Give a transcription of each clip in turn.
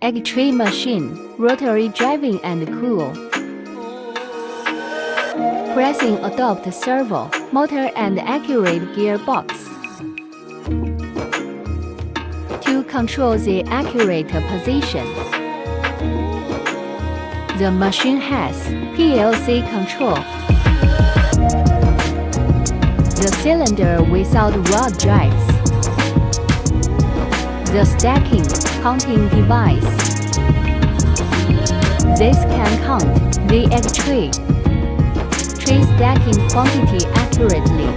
egg tray machine, rotary driving and cool. Pressing adopt servo, motor and accurate gearbox. To control the accurate position. The machine has PLC control. The cylinder without rod drives. The stacking, counting device. This can count the egg tray stacking quantity accurately.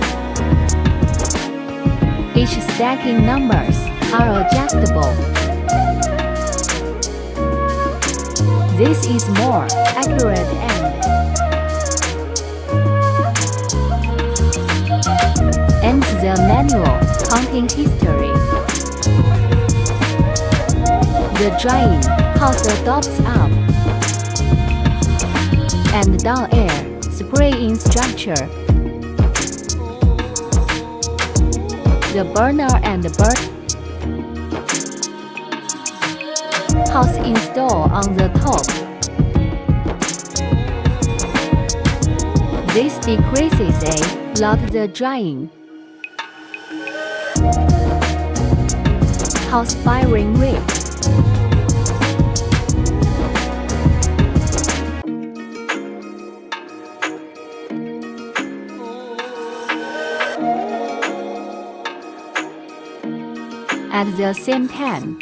Each stacking numbers are adjustable. This is more accurate and the manual counting history. The drying house adopts up and down air spraying structure. The burner and bird house installed on the top. This decreases a lot the drying. House firing rate. At the same time,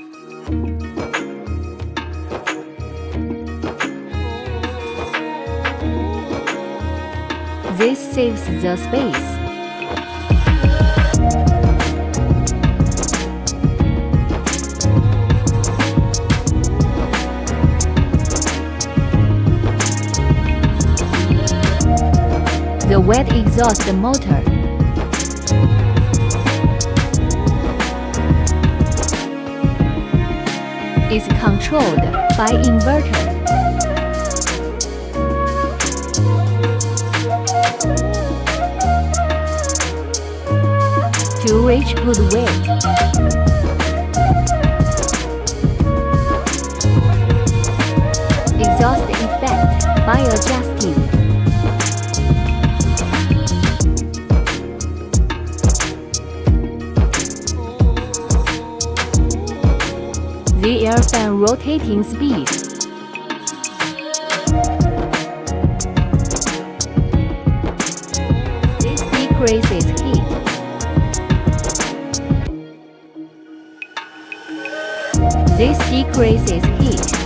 this saves the space. The wet exhaust motor is controlled by inverter. To reach good weight. Exhaust effect by adjusting. The air fan rotating speed. This decreases heat. This decreases heat.